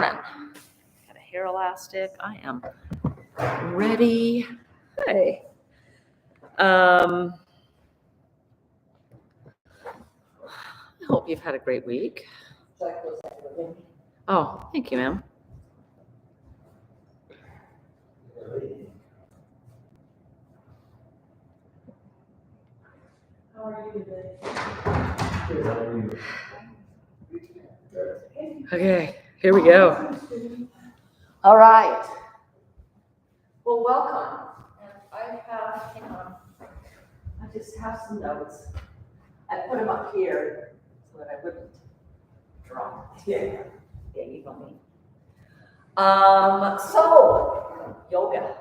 morning. Got a hair elastic. I am ready. Hey. I hope you've had a great week. Oh, thank you, ma'am. How are you today? Okay, here we go. All right. Well, welcome. And hang on. I just have some notes. I put them up here so that I wouldn't drop. Yeah, you know me. So, yoga.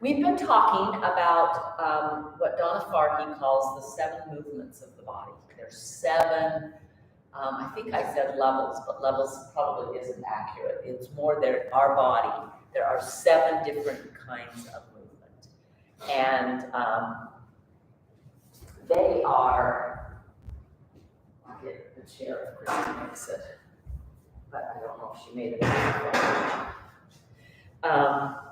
We've been talking about what Donna Farhi calls the 7 movements of the body. There's 7, I think I said levels, but levels probably isn't accurate. It's more our body. There are 7 different kinds of movement. And they are, I'll get the chair if Christy makes it, but I don't know if she made it.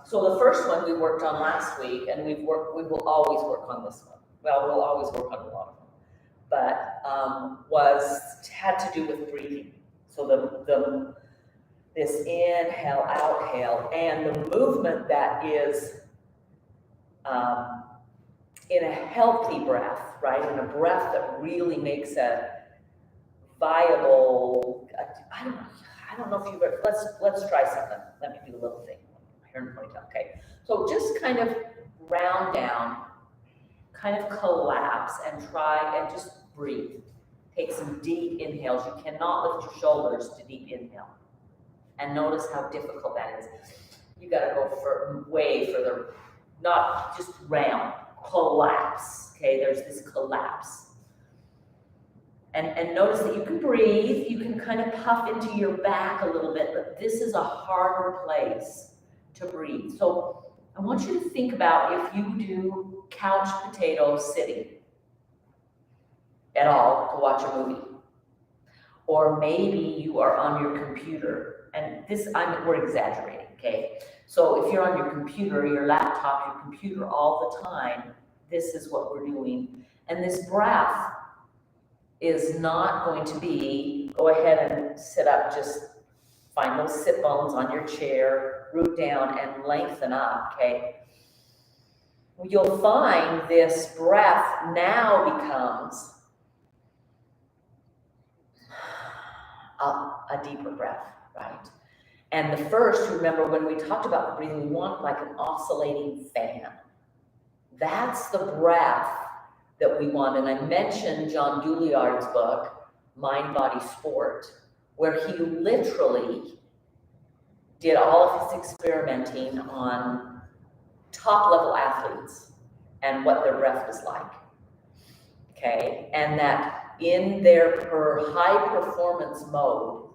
So the first one we worked on last week, and we will always work on this one. Well, we'll always work on a lot of them, but had to do with breathing. So this inhale, outhale, and the movement that is in a healthy breath, right? In a breath that really makes a viable. I don't know if you've ever. Let's try something. Let me do a little thing. Okay, so just kind of round down, kind of collapse, and try and just breathe. Take some deep inhales. You cannot lift your shoulders to deep inhale. And notice how difficult that is. You got to go way further, not just round, collapse. Okay, there's this collapse. And notice that you can breathe. You can kind of puff into your back a little bit, but this is a harder place to breathe. So I want you to think about if you do couch potato sitting at all to watch a movie, or maybe you are on your computer, and we're exaggerating, okay? So if you're on your computer, your laptop, your computer all the time, this is what we're doing. And this breath is not going to be, go ahead and sit up, just find those sit bones on your chair, root down and lengthen up, okay? You'll find this breath now becomes a deeper breath, right? And the first, remember when we talked about the breathing, we want like an oscillating fan. That's the breath that we want. And I mentioned John Douillard's book, Mind, Body, Sport, where he literally did all of his experimenting on top level athletes and what their breath was like. Okay, and that in their high performance mode,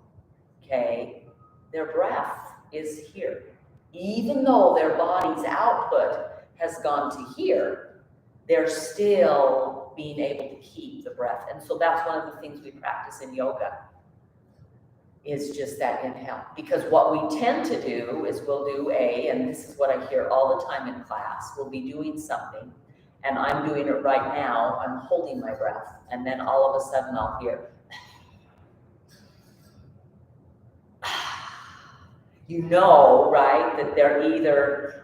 okay, their breath is here. Even though their body's output has gone to here, they're still being able to keep the breath. And so that's one of the things we practice in yoga, is just that inhale. Because what we tend to do is we'll do and this is what I hear all the time in class, we'll be doing something, and I'm doing it right now, I'm holding my breath, and then all of a sudden I'll hear, you know, right, that they're either,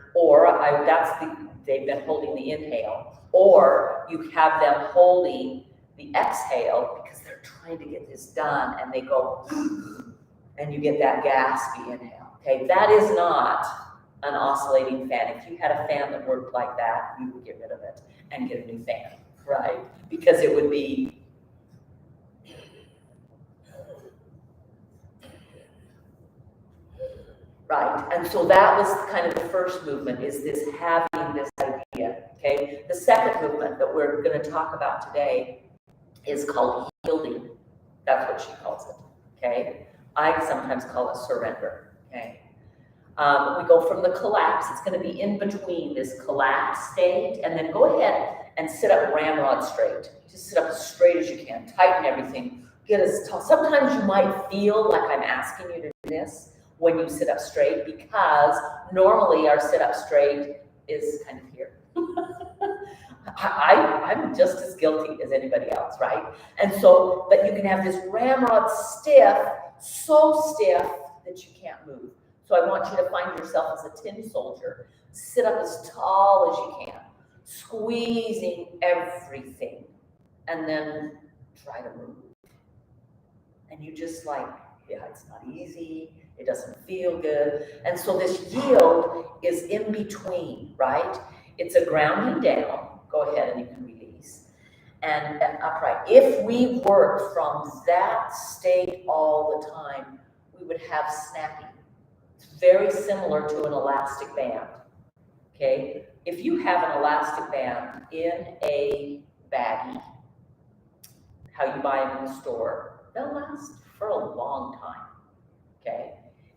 they've been holding the inhale, or you have them holding the exhale because they're trying to get this done, and they go, and you get that gaspy inhale. Okay, that is not an oscillating fan. If you had a fan that worked like that, you would get rid of it and get a new fan, right? Because it would be right. And so that was kind of the first movement, is this having this idea. Okay, the second movement that we're going to talk about today is called yielding. That's what she calls it. Okay, I sometimes call it surrender. Okay, we go from the collapse. It's going to be in between this collapse state, and then go ahead and sit up ramrod straight. Just sit up as straight as you can. Tighten everything. Get as tall. Sometimes you might feel like I'm asking you to do this. when you sit up straight, because normally our sit up straight is kind of here. I'm just as guilty as anybody else, right? And so, but you can have this ramrod stiff, so stiff that you can't move. So I want you to find yourself as a tin soldier. Sit up as tall as you can, squeezing everything, and then try to move. And you just like, yeah, it's not easy, it doesn't feel good. And so this yield is in between, right? It's a grounding down. Go ahead and you can release. And upright. If we work from that state all the time, we would have snapping. It's very similar to an elastic band. Okay? If you have an elastic band in a baggie, how you buy them in the store, they'll last for a long time. Okay?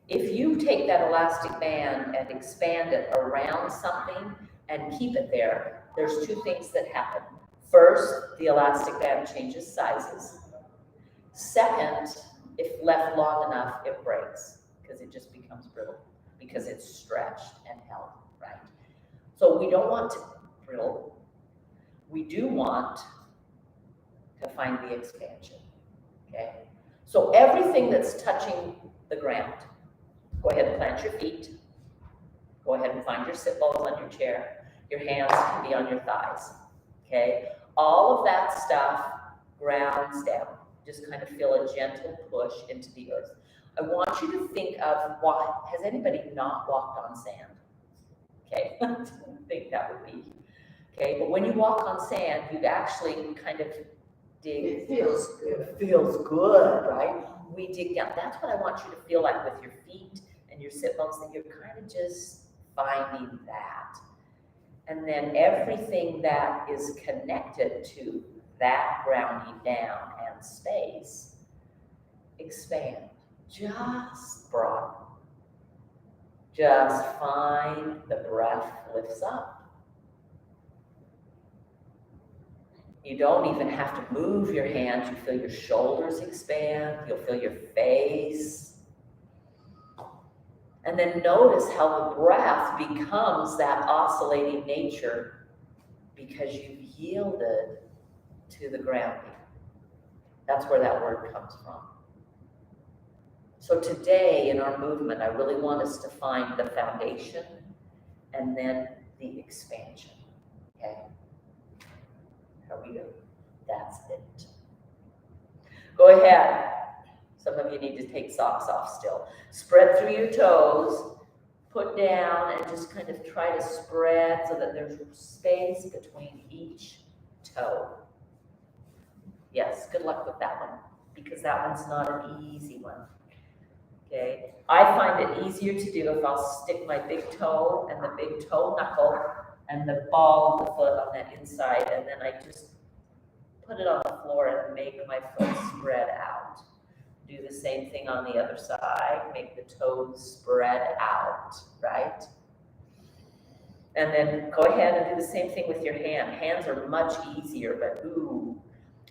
If you take that elastic band and expand it around something and keep it there, there's two things that happen. First, the elastic band changes sizes. Second, if left long enough, it breaks because it just becomes brittle because it's stretched and held, right? So we don't want to brittle. We do want to find the expansion, okay? So everything that's touching the ground, go ahead and plant your feet. Go ahead and find your sit bones on your chair. Your hands can be on your thighs, okay? All of that stuff grounds down. Just kind of feel a gentle push into the earth. I want you to think of what, has anybody not walked on sand? Okay, I think that would be, okay? But when you walk on sand, you'd actually kind of dig. It feels good. It feels good, right? We dig down. That's what I want you to feel like with your feet and your sit bones, that you're kind of just finding that. And then everything that is connected to that grounding down and space, expand, just broaden. Just find the breath lifts up. You don't even have to move your hands. You feel your shoulders expand. You'll feel your face. And then notice how the breath becomes that oscillating nature because you've yielded to the grounding. That's where that word comes from. So today in our movement, I really want us to find the foundation and then the expansion, okay? How we go? That's it. Go ahead. Some of you need to take socks off still. Spread through your toes, put down, and just kind of try to spread so that there's space between each toe. Yes, good luck with that one, because that one's not an easy one. Okay, I find it easier to do if I'll stick my big toe and the big toe knuckle and the ball of the foot on that inside, and then I just put it on the floor and make my foot spread out. Do the same thing on the other side, make the toes spread out, right? And then go ahead and do the same thing with your hand. Hands are much easier, but ooh,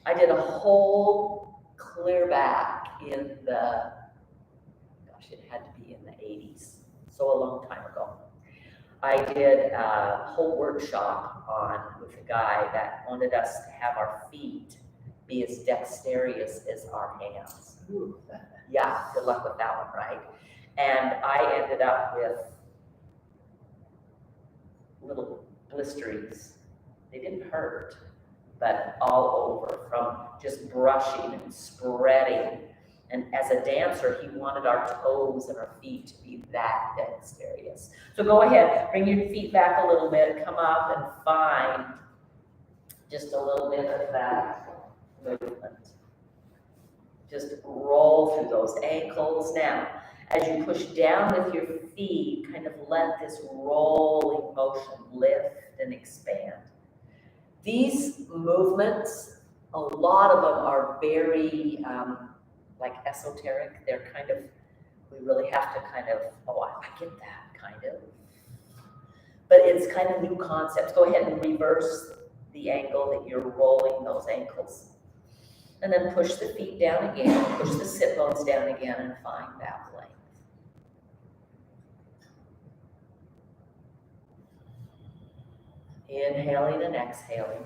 I did a whole clear back in the, gosh, it had to be in the 80s, so a long time ago. I did a whole workshop with a guy that wanted us to have our feet be as dexterous as our hands. Ooh. Yeah, good luck with that one, right? And I ended up with little blisterings. They didn't hurt, but all over from just brushing and spreading. And as a dancer, he wanted our toes and our feet to be that dexterous. So go ahead, bring your feet back a little bit, come up and find just a little bit of that movement. Just roll through those ankles. Now, as you push down with your feet, kind of let this rolling motion lift and expand. These movements, a lot of them are very like esoteric. They're kind of, we really have to kind of, oh, I get that kind of. But it's kind of new concepts. Go ahead and reverse the angle that you're rolling those ankles. And then push the feet down again, push the sit bones down again, and find that length. Inhaling and exhaling.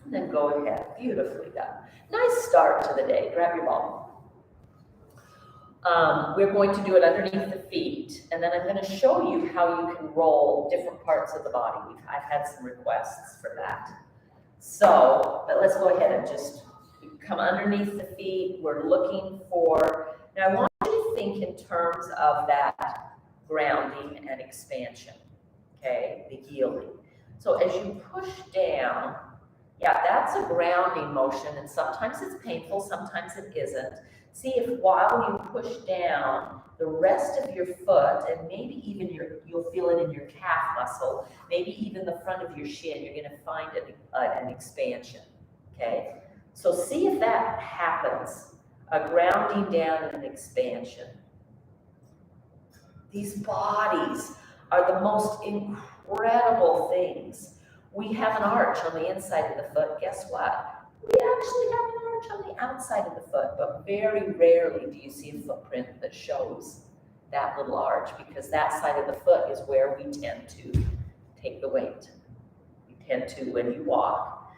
And then go ahead. Beautifully done. Nice start to the day. Grab your ball. We're going to do it underneath the feet, and then I'm going to show you how you can roll different parts of the body. I've had some requests for that. So, but let's go ahead and just come underneath the feet. We're looking for, now I want you to think in terms of that grounding and expansion, okay, the yielding. So as you push down, yeah, that's a grounding motion, and sometimes it's painful, sometimes it isn't. See if while you push down, the rest of your foot, and maybe even you'll feel it in your calf muscle, maybe even the front of your shin, you're going to find an expansion, okay? So see if that happens, a grounding down and an expansion. These bodies are the most incredible things. We have an arch on the inside of the foot. Guess what? We actually have an arch on the outside of the foot, but very rarely do you see a footprint that shows that little arch, because that side of the foot is where we tend to take the weight. We tend to, when you walk,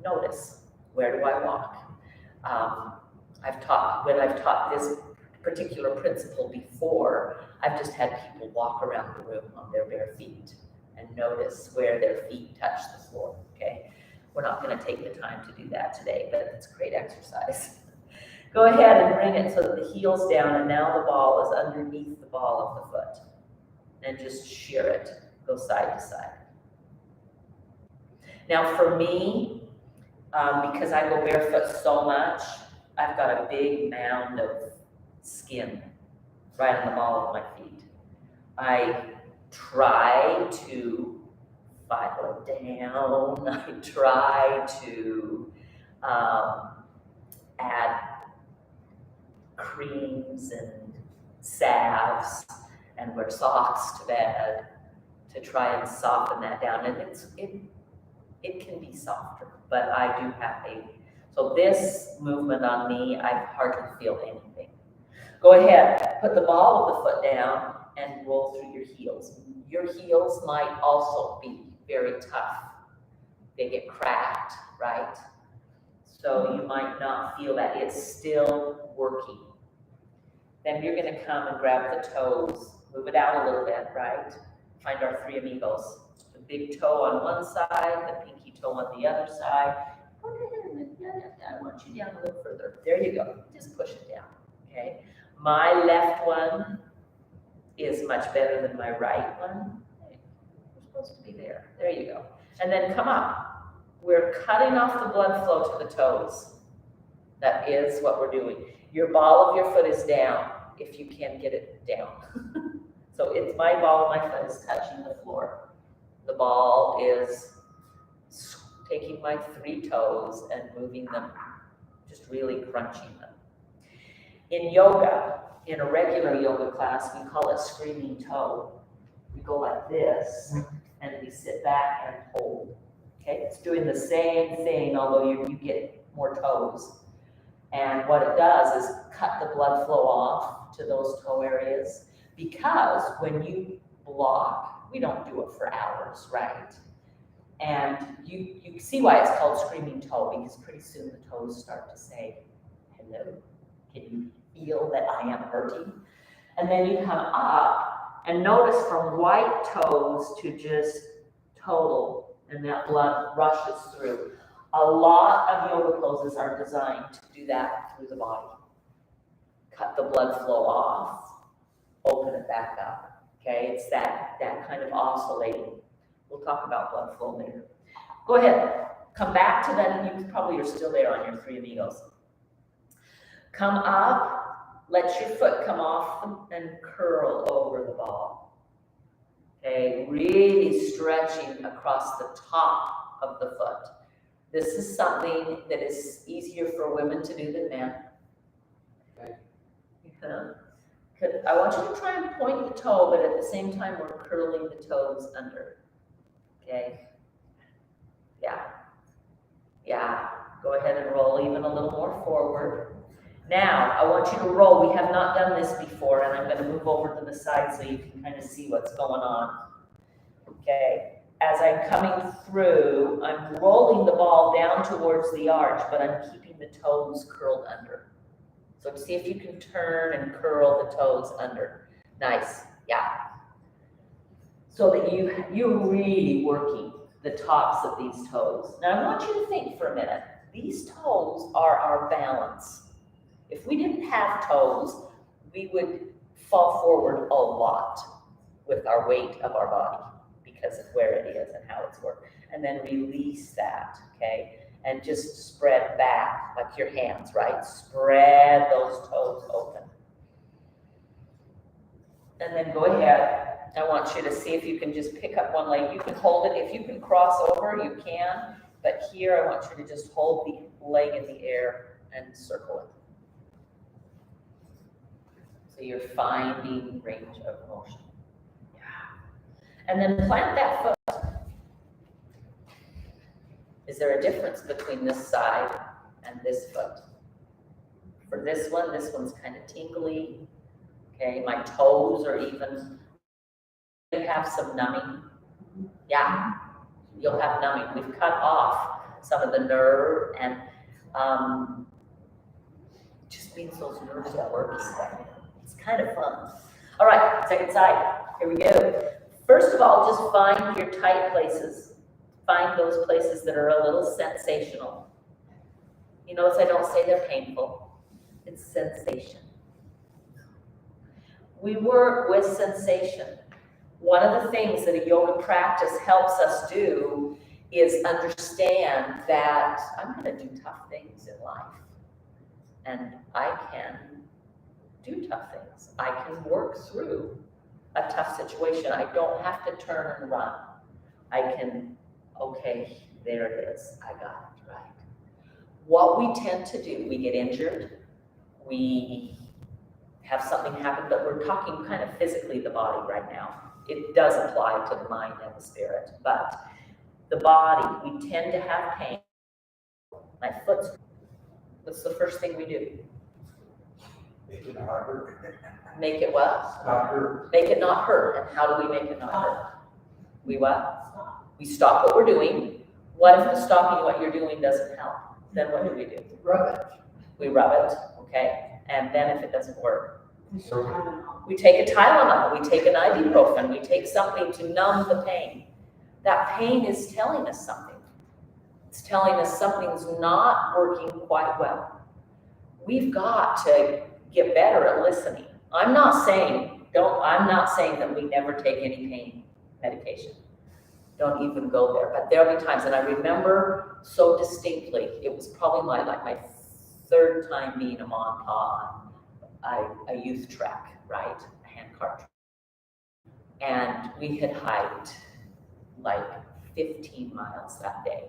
notice, where do I walk? When I've taught this particular principle before, I've just had people walk around the room on their bare feet and notice where their feet touch the floor, okay? We're not going to take the time to do that today, but it's a great exercise. Go ahead and bring it so that the heel's down, and now the ball is underneath the ball of the foot. And just shear it, go side to side. Now for me, because I go barefoot so much, I've got a big mound of skin right on the ball of my feet. I try to file it down. I try to add creams and salves and wear socks to bed to try and soften that down. And it can be softer, but I do have so this movement on me, I hardly feel anything. Go ahead, put the ball of the foot down and roll through your heels. Your heels might also be very tough. They get cracked, right? So you might not feel that. It's still working. Then you're going to come and grab the toes, move it out a little bit, right? Find our three amigos. The big toe on one side, the pinky toe on the other side. Go ahead, I want you down a little further. There you go. Just push it down, okay? My left one is much better than my right one. We're supposed to be there. There you go. And then come up. We're cutting off the blood flow to the toes. That is what we're doing. Your ball of your foot is down, if you can get it down. So it's my ball, my foot is touching the floor. The ball is taking my three toes and moving them, just really crunching them. In yoga, in a regular yoga class, we call it screaming toe. We go like this, and we sit back and hold. Okay, it's doing the same thing, although you get more toes. And what it does is cut the blood flow off to those toe areas, because when you block, we don't do it for hours, right? And you see why it's called screaming toe, because pretty soon the toes start to say, hello, can you feel that I am hurting? And then you come up and notice from white toes to just total, and that blood rushes through. A lot of yoga poses are designed to do that through the body. Cut the blood flow off, open it back up. Okay, it's that kind of oscillating. We'll talk about blood flow later. Go ahead, come back to that. You probably are still there on your three amigos. Come up, let your foot come off and curl over the ball. Okay, really stretching across the top of the foot. This is something that is easier for women to do than men. Okay. I want you to try and point the toe, but at the same time, we're curling the toes under. Okay? Yeah. Yeah. Go ahead and roll even them a little more forward. Now, I want you to roll. We have not done this before, and I'm going to move over to the side so you can kind of see what's going on. Okay, as I'm coming through, I'm rolling the ball down towards the arch, but I'm keeping the toes curled under. So see if you can turn and curl the toes under. Nice, yeah. So that you're really working the tops of these toes. Now I want you to think for a minute. These toes are our balance. If we didn't have toes, we would fall forward a lot with our weight of our body because of where it is and how it's worked. And then release that, okay? And just spread back, like your hands, right? Spread those toes open. And then go ahead. I want you to see if you can just pick up one leg. You can hold it. If you can cross over, you can. But here, I want you to just hold the leg in the air and circle it. So you're finding range of motion. Yeah. And then plant that foot. Is there a difference between this side and this foot? For this one's kind of tingly. Okay, my toes are even, you have some numbing. Yeah, you'll have numbing. We've cut off some of the nerve and just means those nerves are working. It's kind of fun. All right, second side. Here we go. First of all, just find your tight places. Find those places that are a little sensational. You notice I don't say they're painful. It's sensation. We work with sensation. One of the things that a yoga practice helps us do is understand that I'm going to do tough things in life. And I can do tough things. I can work through a tough situation. I don't have to turn and run. I can, okay, there it is. I got it, right? What we tend to do, we get injured, we have something happen, but we're talking kind of physically the body right now. It does apply to the mind and the spirit, but the body, we tend to have pain. My foot's, what's the first thing we do? Make it not hurt. Make it what? Not hurt. Make it not hurt. And how do we make it not hurt? We what? We stop what we're doing. What if the stopping what you're doing doesn't help? Then what do? Rub it. We rub it, okay? And then if it doesn't work, So we take a Tylenol, we take an ibuprofen, we take something to numb the pain. That pain is telling us something. It's telling us something's not working quite well. We've got to get better at listening. I'm not saying that we never take any pain medication. Don't even go there. But there'll be times, and I remember so distinctly, it was probably my third time being a Montauk on a youth track, right? A handcart track. And we had hiked like 15 miles that day.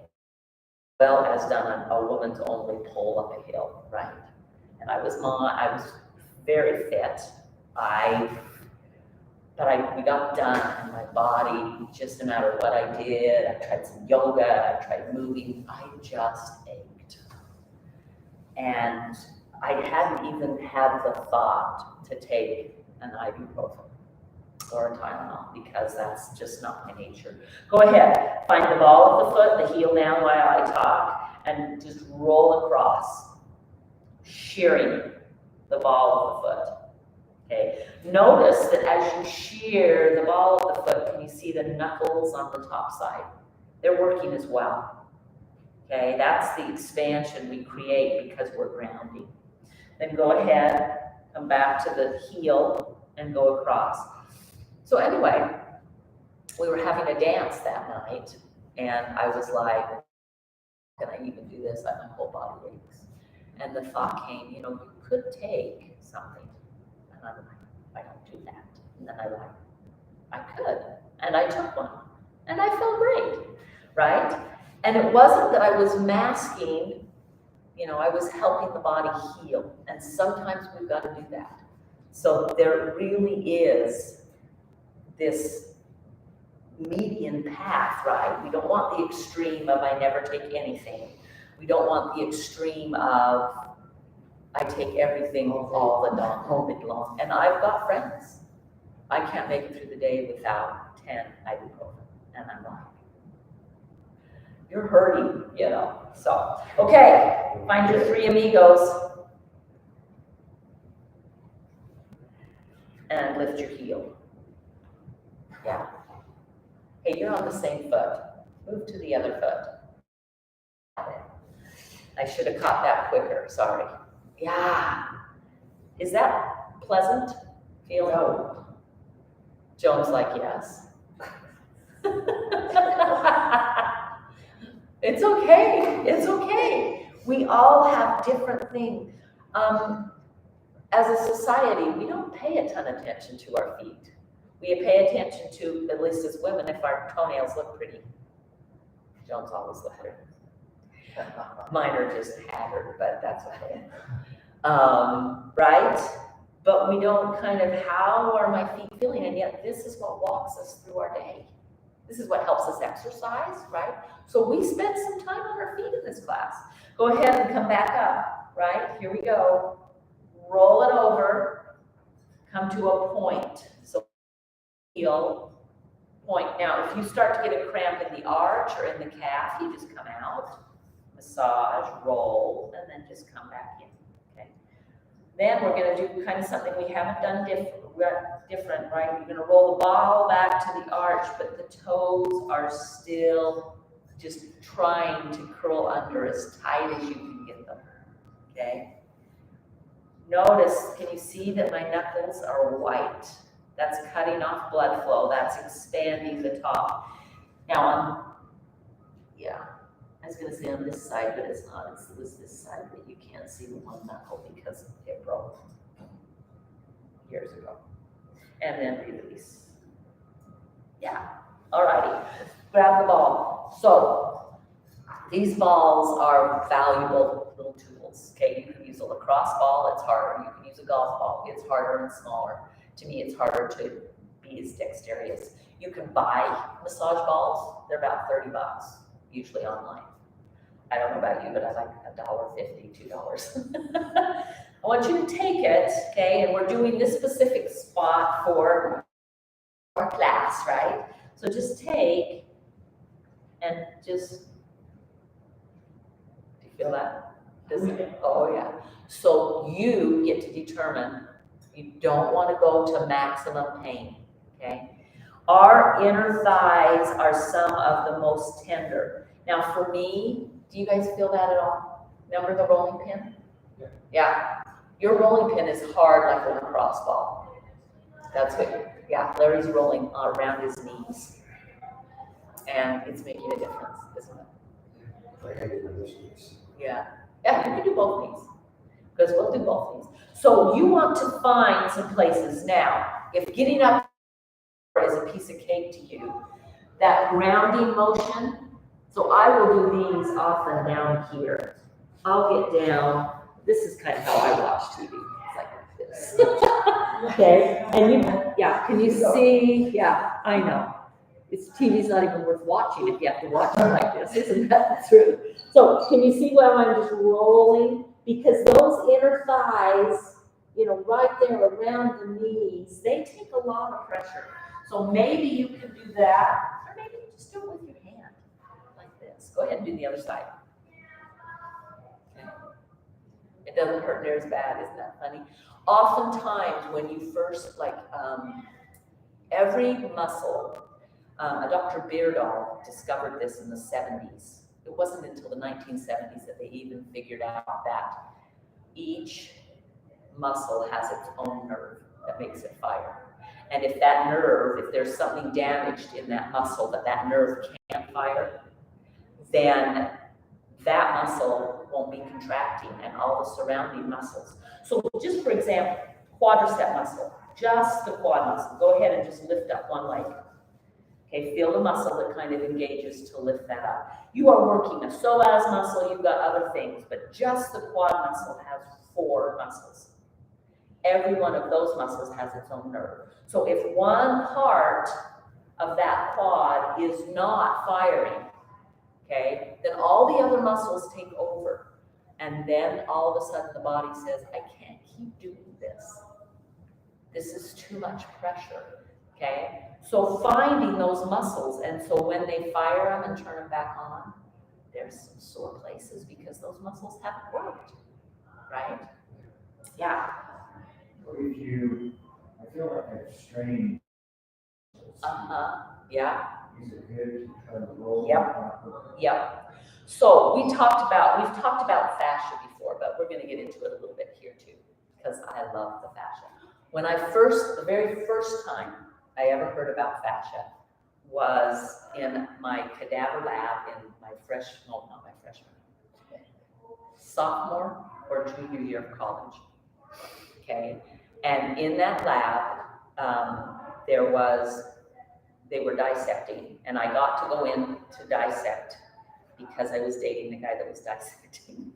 Well, as done a woman's only pull up a hill, right? And I was very fit. We got done, and my body, just no matter what I did, I tried some yoga, I tried moving, I just ached. And I hadn't even had the thought to take an ibuprofen or a Tylenol because that's just not my nature. Go ahead, find the ball of the foot, the heel down while I talk, and just roll across, shearing the ball of the foot. Okay. Notice that as you shear the ball of the foot, can you see the knuckles on the top side? They're working as well. Okay, that's the expansion we create because we're grounding. Then go ahead, come back to the heel and go across. So anyway, we were having a dance that night, and I was like, can I even do this? My whole body aches. And the thought came, you could take something. And I'm like, I don't do that. And then I could. And I took one. And I felt great, right? And it wasn't that I was masking, I was helping the body heal. And sometimes we've got to do that. So there really is this median path, right? We don't want the extreme of I never take anything. We don't want the extreme of, I take everything all day long. And I've got friends. I can't make it through the day without 10 ibuprofen. And I'm like, you're hurting, you know. So, okay, find your three amigos. And lift your heel. Yeah. Hey, you're on the same foot. Move to the other foot. I should have caught that quicker, sorry. Yeah. Is that pleasant feeling? No. Joan's like, yes. It's okay, it's okay. We all have different things. As a society, we don't pay a ton of attention to our feet. We pay attention to, at least as women, if our toenails look pretty. Joan's always look pretty. Mine are just haggard, but that's okay. Right? But we don't kind of, how are my feet feeling? And yet this is what walks us through our day. This is what helps us exercise, right? So we spent some time on our feet in this class. Go ahead and come back up, right? Here we go. Roll it over, come to a point. So heel, point. Now, if you start to get a cramp in the arch or in the calf, you just come out, massage, roll, and then just come back in, okay? Then we're gonna do kind of something we haven't done different, right? You're gonna roll the ball back to the arch, but the toes are still just trying to curl under as tight as you can get them, okay? Notice, can you see that my knuckles are white? That's cutting off blood flow. That's expanding the top. Now, I was gonna say on this side, but it's not. It was this side that you can't see the one knuckle because it broke years ago. And then release. Yeah, alrighty. Grab the ball. So, these balls are valuable little tools, okay? You can use a lacrosse ball, it's harder. You can use a golf ball, it's harder and smaller. To me, it's harder to be as dexterous. You can buy massage balls, they're about $30, usually online. I don't know about you, but I like $1.50, $2. I want you to take it, okay? And we're doing this specific spot for our class, right? So just take and just, do you feel that? Oh yeah. So you get to determine, you don't want to go to maximum pain, okay? Our inner thighs are some of the most tender. Now for me, do you guys feel that at all? Remember the rolling pin? Yeah. Your rolling pin is hard like a lacrosse ball. That's what, yeah, Larry's rolling around his knees. And it's making a difference, isn't it? Like I did with this piece. Yeah. Yeah, you can do both knees. Because we'll do both knees. So you want to find some places now. If getting up is a piece of cake to you, that grounding motion, so I will do these often down here. I'll get down. This is kind of how I watch TV. It's like this. Okay, and can you see? Yeah, I know. TV's not even worth watching if you have to watch it like this. Isn't that true? So can you see where I'm just rolling? Because those inner thighs, right there around the knees, they take a lot of pressure. So maybe you can do that, or maybe you just do it with your hand, like this. Go ahead and do the other side. Okay. It doesn't hurt near as bad, isn't that funny? Oftentimes when you first, every muscle, Dr. Beardall discovered this in the 70s. It wasn't until the 1970s that they even figured out that each muscle has its own nerve that makes it fire. And if that nerve, if there's something damaged in that muscle that nerve can't fire, then that muscle won't be contracting and all the surrounding muscles. So just for example, quadricep muscle, just the quad muscle. Go ahead and just lift up one leg. Okay, feel the muscle that kind of engages to lift that up. You are working a psoas muscle, you've got other things, but just the quad muscle has 4 muscles. Every one of those muscles has its own nerve. So if one part of that quad is not firing, okay, then all the other muscles take over. And then all of a sudden the body says, I can't keep doing this. This is too much pressure, okay? So finding those muscles, and so when they fire them and turn them back on, there's some sore places because those muscles haven't worked, right? Yeah. If you, I feel like I've strained. Yeah. Is it good to try to roll? Yep. So we've talked about fascia before, but we're gonna get into it a little bit here too, because I love the fascia. When the very first time I ever heard about fascia was in my cadaver lab in my sophomore or junior year of college, okay? And in that lab, they were dissecting, and I got to go in to dissect because I was dating the guy that was dissecting.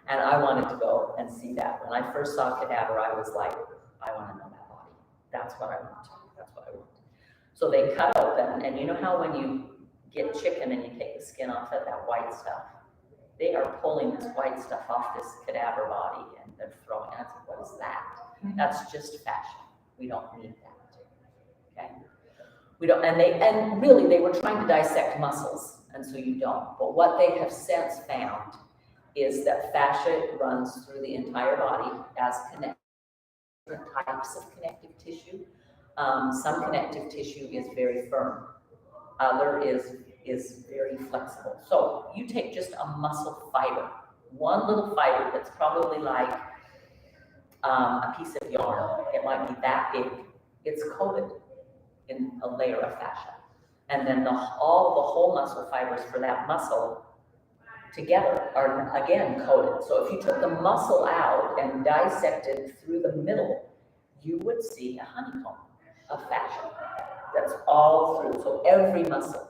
And I wanted to go and see that. When I first saw cadaver, I was like, I want to know that body. That's what I want. That's what I want. So they cut open, and you know how when you get chicken and you take the skin off of that white stuff, they are pulling this white stuff off this cadaver body, and they're throwing it. I said, what is that? That's just fascia. We don't need that. Okay? We don't, and really they were trying to dissect muscles, and so you don't. But what they have since found is that fascia runs through the entire body as different types of connective tissue. Some connective tissue is very firm, other is very flexible. So you take just a muscle fiber, one little fiber that's probably like a piece of yarn. It might be that big. It's coated in a layer of fascia. And then all the whole muscle fibers for that muscle together are again coated. So if you took the muscle out and dissected through the middle, you would see a honeycomb of fascia that's all through, so every muscle.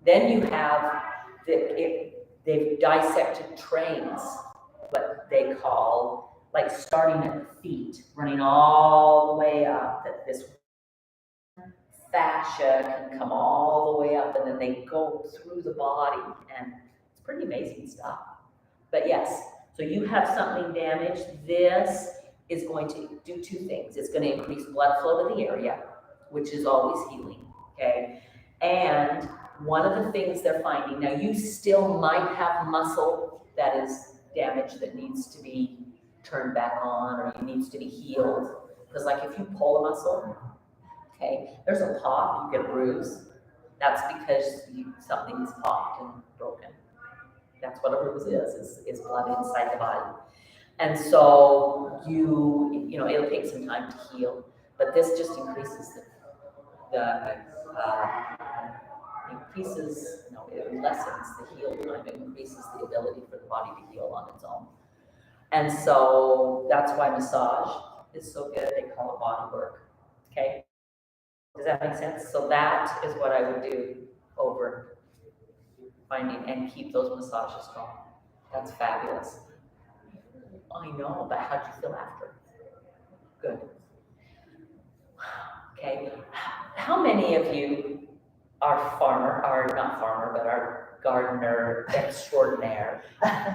Then you have, they've dissected trains, what they call, like starting at the feet, running all the way up, that this fascia can come all the way up, and then they go through the body, and it's pretty amazing stuff. But yes, so you have something damaged. This is going to do two things. It's going to increase blood flow to the area, which is always healing, okay? And one of the things they're finding, now you still might have muscle that is damaged that needs to be turned back on, or it needs to be healed. Because like if you pull a muscle, okay, there's a pop, you get a bruise. That's because something's popped and broken. That's what a bruise is blood inside the body. And so you know, it'll take some time to heal, but this just increases it lessens the heal time. It increases the ability for the body to heal on its own. And so that's why massage is so good. They call it body work, okay? Does that make sense? So that is what I would do over finding and keep those massages going. That's fabulous. I know, but how'd you feel after? Good. Okay. How many of you are gardener extraordinaire?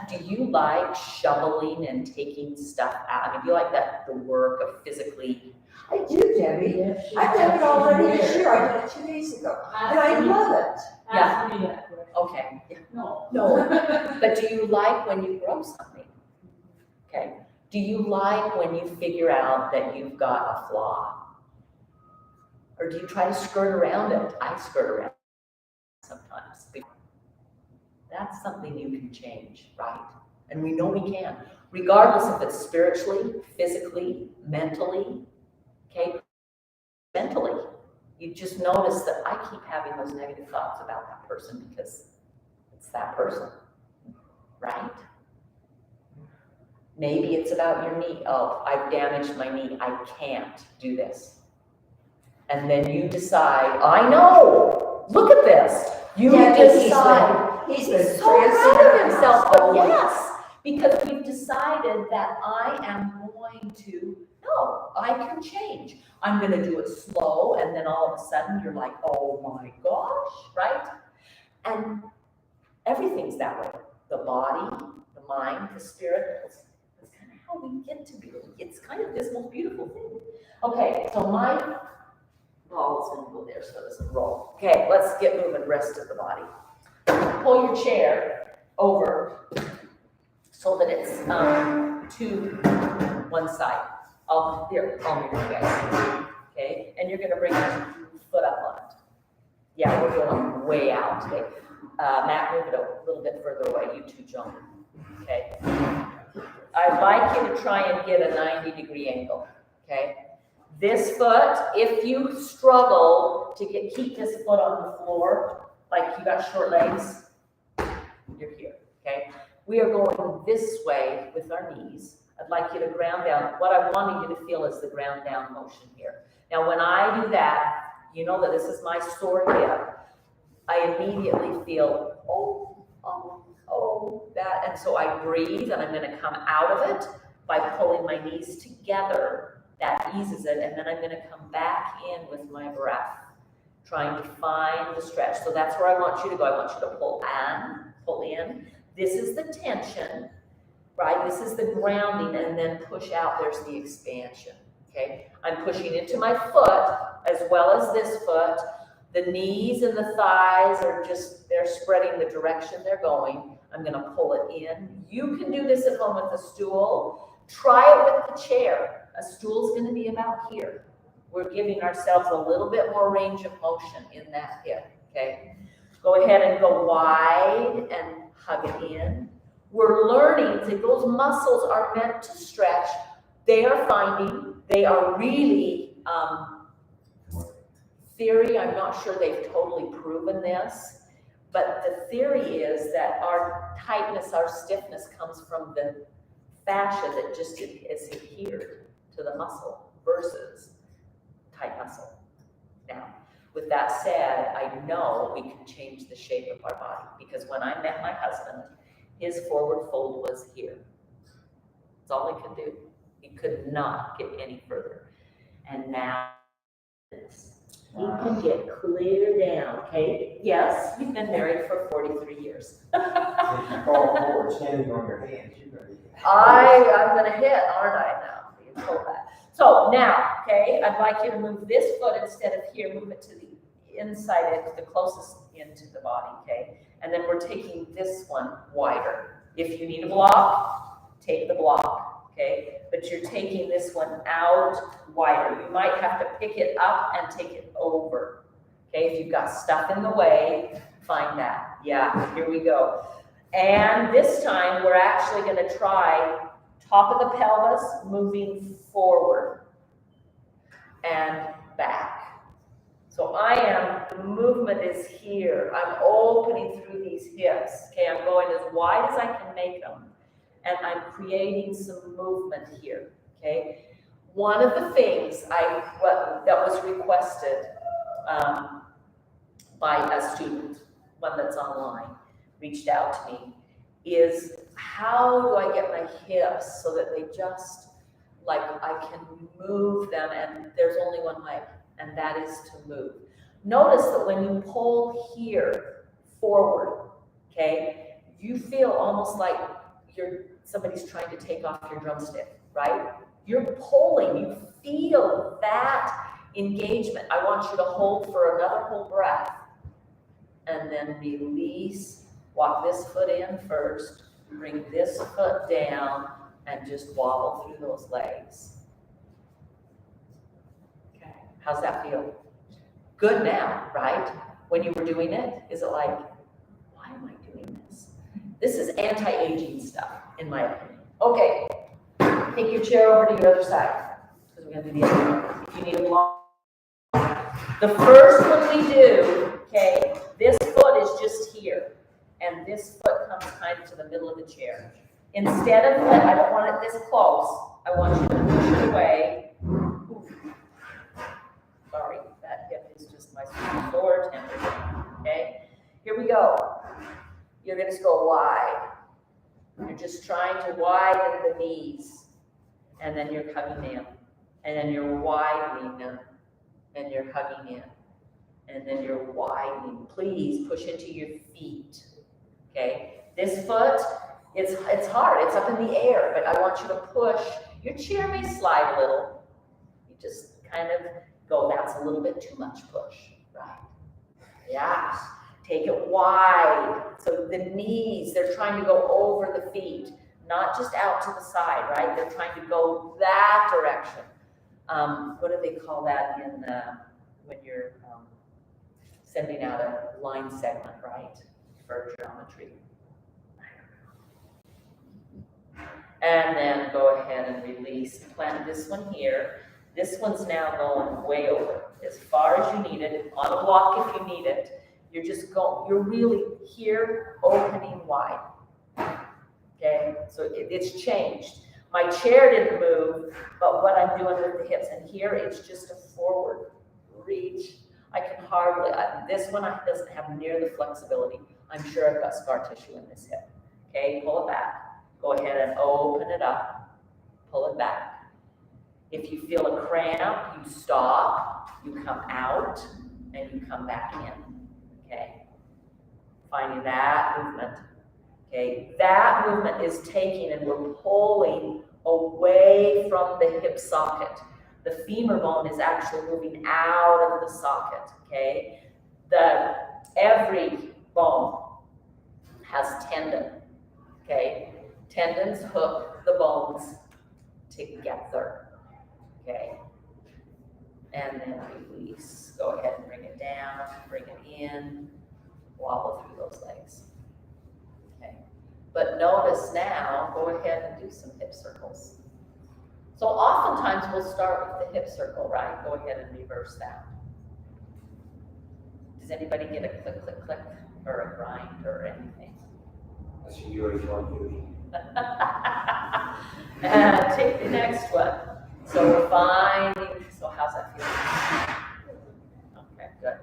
Do you like shoveling and taking stuff out? I mean, do you like the work of physically? I do, Debbie. I've done it already this year. I did it 2 days ago. And I love it. Yeah. Okay. Yeah. No. But do you like when you grow something? Okay. Do you like when you figure out that you've got a flaw? Or do you try to skirt around it? I skirt around it sometimes. That's something you can change, right? And we know we can, regardless if it's spiritually, physically, mentally, okay? Mentally, you just notice that I keep having those negative thoughts about that person because it's that person, right? Maybe it's about your knee. Oh, I've damaged my knee. I can't do this. And then you decide, I know, look at this. You decide. He's so proud of himself, but yes, because we've decided that I am going to, no, I can change. I'm going to do it slow, and then all of a sudden you're like, oh my gosh, right? And everything's that way. The body, the mind, the spirit. That's kind of how we get to be. It's kind of this most beautiful thing. Okay, so my ball is going to go there so it doesn't roll. Okay, let's get moving. Rest of the body. Pull your chair over so that it's to one side. I'll move you guys. Okay, and you're going to bring your foot up on it. Yeah, we're going way out today. Matt, move it a little bit further away. You two jump. Okay. I'd like you to try and get a 90-degree angle. Okay. This foot, if you struggle to keep this foot on the floor, like you got short legs, you're here. Okay. We are going this way with our knees. I'd like you to ground down. What I want you to feel is the ground down motion here. Now, when I do that, you know that this is my sore hip. I immediately feel, that. And so I breathe, and I'm going to come out of it by pulling my knees together. That eases it. And then I'm going to come back in with my breath, trying to find the stretch. So that's where I want you to go. I want you to pull in. This is the tension, right? This is the grounding, and then push out. There's the expansion. Okay, I'm pushing into my foot as well as this foot. The knees and the thighs are they're spreading the direction they're going. I'm going to pull it in. You can do this at home with a stool. Try it with the chair. A stool's going to be about here. We're giving ourselves a little bit more range of motion in that hip. Okay, go ahead and go wide and hug it in. We're learning that those muscles are meant to stretch. They are really theory. I'm not sure they've totally proven this, but the theory is that our tightness, our stiffness comes from the fascia that just is adhered to the muscle versus tight muscle. Now, with that said, I know we can change the shape of our body, because when I met my husband, his forward fold was here. That's all he could do. He could not get any further. And now he can get clear down, okay? Yes, you've been married for 43 years. If you fall forward standing on your hands, you're going to be. I'm going to hit, aren't I now? You told that. So now, okay, I'd like you to move this foot instead of here, move it to the inside edge, the closest into the body, okay? And then we're taking this one wider. If you need a block, take the block, okay? But you're taking this one out wider. You might have to pick it up and take it over, okay? If you've got stuff in the way, find that. Yeah, here we go. And this time, we're actually going to try top of the pelvis, moving forward and back. So the movement is here. I'm opening through these hips. Okay, I'm going as wide as I can make them. And I'm creating some movement here, okay? One of the things that was requested by a student, one that's online, reached out to me, is how do I get my hips so that they just, like, I can move them, and there's only one way, and that is to move. Notice that when you pull here forward, okay, you feel almost like somebody's trying to take off your drumstick, right? You're pulling, you feel that engagement. I want you to hold for another whole breath, and then release. Walk this foot in first, bring this foot down, and just wobble through those legs. Okay, how's that feel? Good now, right? When you were doing it, is it like, why am I doing this? This is anti-aging stuff, in my opinion. Okay, take your chair over to your other side, because we're going to do the other one. If you need a block. The first one we do, okay, this foot is just here, and this foot comes kind of to the middle of the chair. Instead of I don't want it this close, I want you to push it away. Ooh. Sorry, that hip is just my sore tendon. Okay, here we go. You're going to go wide. You're just trying to widen the knees, and then you're hugging in, and then you're widening them, and you're hugging in, and then you're widening. Please push into your feet. okay? This foot, it's hard, it's up in the air, but I want you to push. Your chair may slide a little. You just kind of go, that's a little bit too much push, right? Yeah, take it wide. So the knees, they're trying to go over the feet, not just out to the side, right? They're trying to go that direction. What do they call that in when you're sending out a line segment, right? For geometry. And then go ahead and release. Plant this one here. This one's now going way over, as far as you need it, on a block if you need it. You're really here, opening wide. Okay, so it's changed. My chair didn't move, but what I'm doing with the hips, and here it's just a forward reach. I can hardly, this one doesn't have near the flexibility. I'm sure I've got scar tissue in this hip. Okay, pull it back. Go ahead and open it up, pull it back. If you feel a cramp, you stop, you come out, and you come back in, okay? Finding that movement, okay? That movement is taking and we're pulling away from the hip socket. The femur bone is actually moving out of the socket, okay? Every bone has tendon, okay? Tendons hook the bones together, okay? And then release. Go ahead and bring it down, bring it in, wobble through those legs, okay? But notice now, go ahead and do some hip circles. So oftentimes we'll start with the hip circle, right? Go ahead and reverse that. Does anybody get a click, click, click, or a grind or anything? That's what you always want to do. And take the next one. So we're finding, so how's that feel? Okay, good.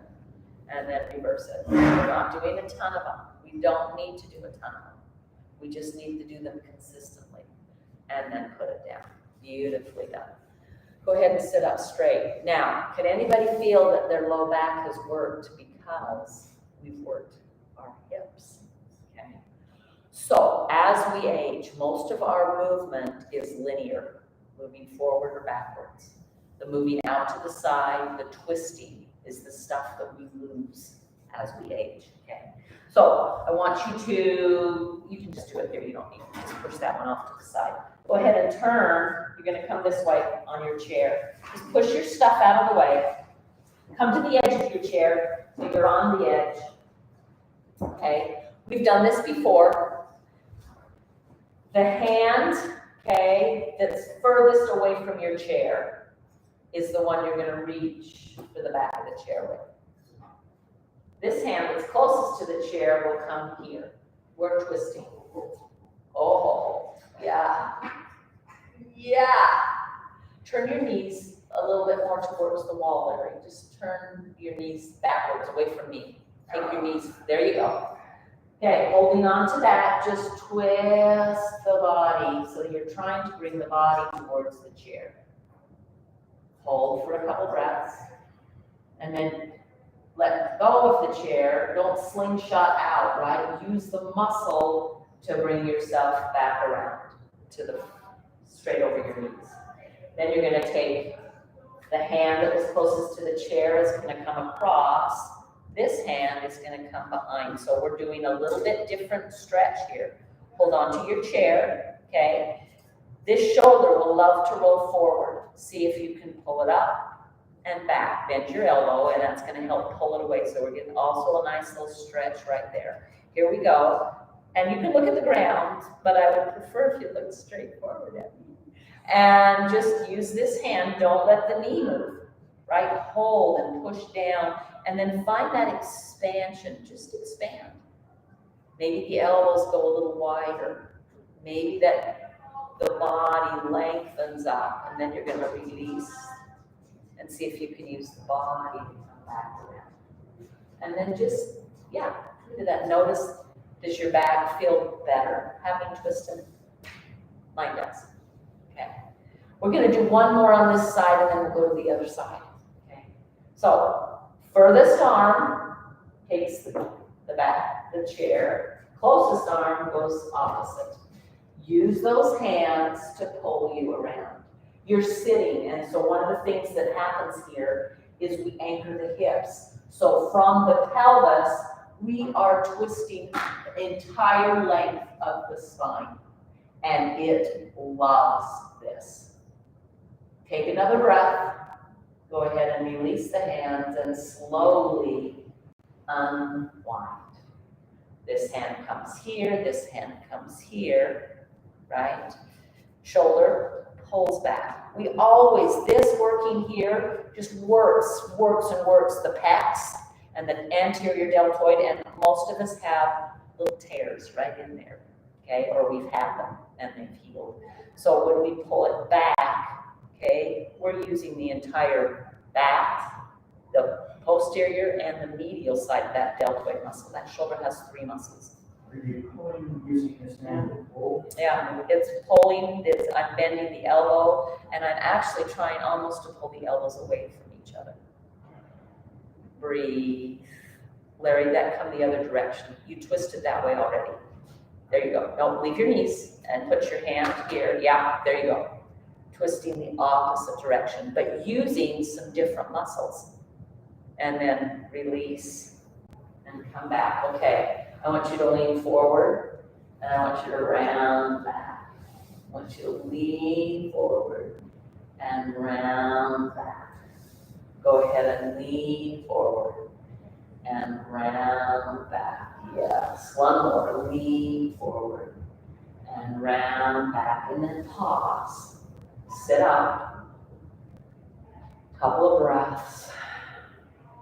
And then reverse it. We're not doing a ton of them. We don't need to do a ton of them. We just need to do them consistently. And then put it down. Beautifully done. Go ahead and sit up straight. Now, can anybody feel that their low back has worked because we've worked our hips? Okay. So as we age, most of our movement is linear, moving forward or backwards. The moving out to the side, the twisting is the stuff that we lose as we age. Okay. So I want you can just do it there. You don't need to just push that one off to the side. Go ahead and turn. You're going to come this way on your chair. Just push your stuff out of the way. Come to the edge of your chair so you're on the edge. Okay. We've done this before. The hand, okay, that's furthest away from your chair is the one you're going to reach for the back of the chair with. This hand that's closest to the chair will come here. We're twisting. Oh, yeah. Yeah. Turn your knees a little bit more towards the wall, Larry. Just turn your knees backwards, away from me. Take your knees, there you go. Okay, holding on to that, just twist the body. So you're trying to bring the body towards the chair. Hold for a couple breaths. And then let go of the chair. Don't slingshot out, right? Use the muscle to bring yourself back around to the straight over your knees. Then you're going to take the hand that was closest to the chair is going to come across. This hand is going to come behind. So we're doing a little bit different stretch here. Hold on to your chair, okay? This shoulder will love to roll forward. See if you can pull it up and back. Bend your elbow, and that's going to help pull it away. So we're getting also a nice little stretch right there. Here we go. And you can look at the ground, but I would prefer if you looked straight forward at me. And just use this hand. Don't let the knee move, right? Hold and push down. And then find that expansion. Just expand. Maybe the elbows go a little wider. Maybe that the body lengthens up. And then you're going to release. And see if you can use the body to come back around. And then just, yeah, do that. Notice, does your back feel better having twisted? Mine does. Okay. We're going to do one more on this side, and then we'll go to the other side. Okay. So, furthest arm takes the back, the chair. Closest arm goes opposite. Use those hands to pull you around. You're sitting, and so one of the things that happens here is we anchor the hips. So from the pelvis, we are twisting the entire length of the spine, and it loves this. Take another breath. Go ahead and release the hands and slowly unwind. This hand comes here, this hand comes here, right? Shoulder pulls back. We always, this working here just works the pecs and the anterior deltoid, and most of us have little tears right in there, okay? Or we've had them and they've healed. So when we pull it back, okay, we're using the entire back, the posterior and the medial side of that deltoid muscle. That shoulder has 3 muscles. Are you pulling using this hand to pull? Yeah, it's pulling, I'm bending the elbow, and I'm actually trying almost to pull the elbows away from each other. Breathe. Larry, that come the other direction. You twisted that way already. There you go. Don't leave your knees and put your hand here. Yeah, there you go. Twisting the opposite direction, but using some different muscles. And then release and come back. Okay, I want you to lean forward, and I want you to round back. I want you to lean forward and round back. Go ahead and lean forward and round back. Yes, one more. Lean forward and round back, and then pause. Sit up. Couple of breaths.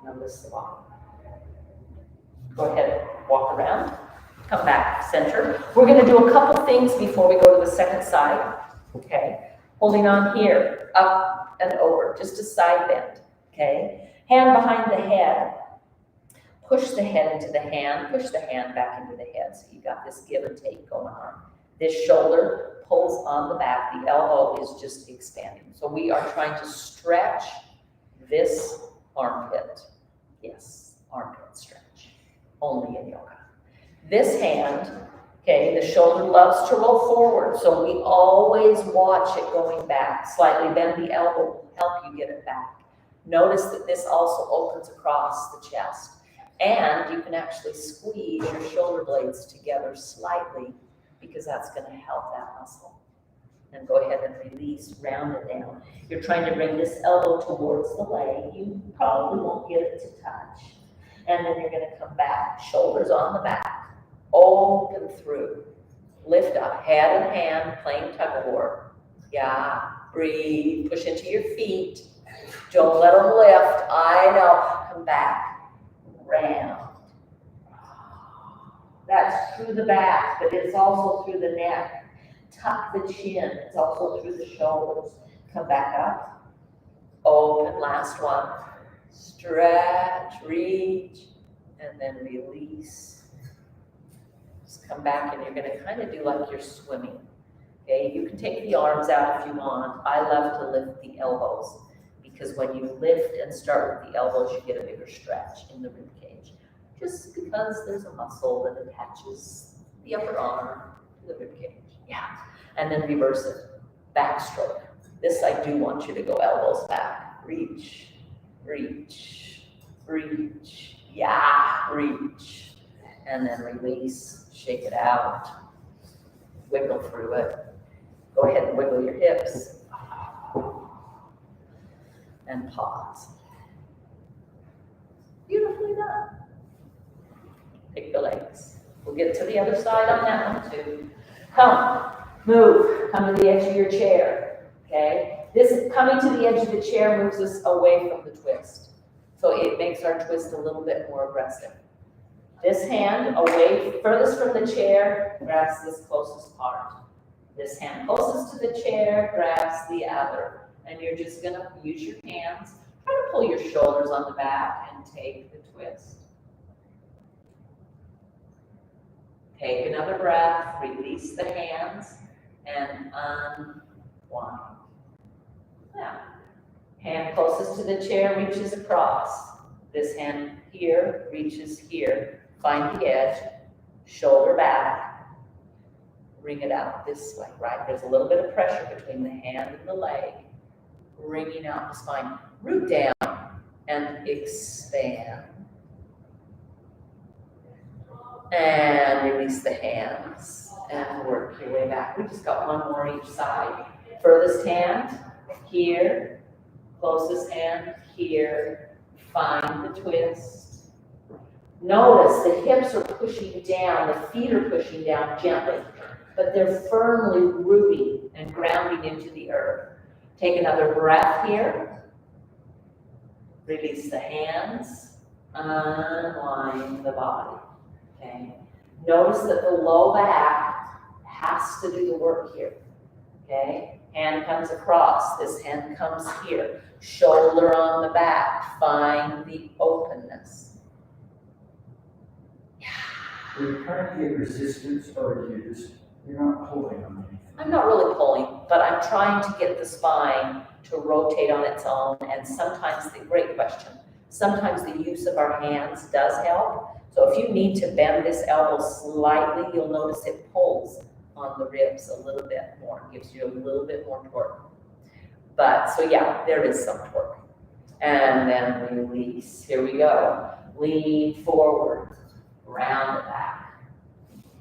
Notice the walk. Go ahead, walk around. Come back, center. We're going to do a couple things before we go to the second side. Okay, holding on here, up and over, just a side bend. Okay, hand behind the head. Push the head into the hand. Push the hand back into the head. So you got this give and take going on. This shoulder pulls on the back. The elbow is just expanding. So we are trying to stretch this armpit. Yes, armpit stretch. Only in yoga. This hand, okay, the shoulder loves to roll forward. So we always watch it going back. Slightly bend the elbow will help you get it back. Notice that this also opens across the chest. And you can actually squeeze your shoulder blades together slightly, because that's going to help that muscle. And go ahead and release, round it down. You're trying to bring this elbow towards the leg. You probably won't get it to touch. And then you're going to come back, shoulders on the back, open through. Lift up, head and hand, playing tug of war. Yeah, breathe, push into your feet. Don't let them lift. I know. Come back, round. That's through the back, but it's also through the neck. Tuck the chin, it's also through the shoulders. Come back up, open, last one. Stretch, reach, and then release. Just come back, and you're gonna kind of do like you're swimming. Okay, you can take the arms out if you want. I love to lift the elbows, because when you lift and start with the elbows, you get a bigger stretch in the rib cage. Just because there's a muscle that attaches the upper arm to the rib cage. Yeah, and then reverse it, backstroke. This I do want you to go elbows back. Reach, reach, reach. Yeah, reach. And then release, shake it out. Wiggle through it. Go ahead and wiggle your hips. And pause. Beautifully done. Pick the legs. We'll get to the other side on that one too. Come, move, come to the edge of your chair, okay? This coming to the edge of the chair moves us away from the twist. So it makes our twist a little bit more aggressive. This hand away, furthest from the chair, grabs this closest part. This hand closest to the chair grabs the other. And you're just gonna use your hands, try to pull your shoulders on the back and take the twist. Take another breath, release the hands, and unwind. Yeah. Hand closest to the chair reaches across. This hand here reaches here. Find the edge. shoulder back, bring it out this way, right? There's a little bit of pressure between the hand and the leg, bringing out the spine. Root down and expand. And release the hands and work your way back. We just got one more each side. Furthest hand, here. Closest hand, here. Find the twist. Notice the hips are pushing down, the feet are pushing down gently, but they're firmly rooting and grounding into the earth. Take another breath here. Release the hands. Unwind the body. Okay. Notice that the low back has to do the work here. Okay. Hand comes across. This hand comes here. Shoulder on the back. Find the openness. Are you trying to get resistance, or you're not pulling on anything? I'm not really pulling, but I'm trying to get the spine to rotate on its own. And sometimes, great question, sometimes the use of our hands does help. So if you need to bend this elbow slightly, you'll notice it pulls on the ribs a little bit more, gives you a little bit more torque. But, so yeah, there is some torque. And then release. Here we go. Lean forward, round it back.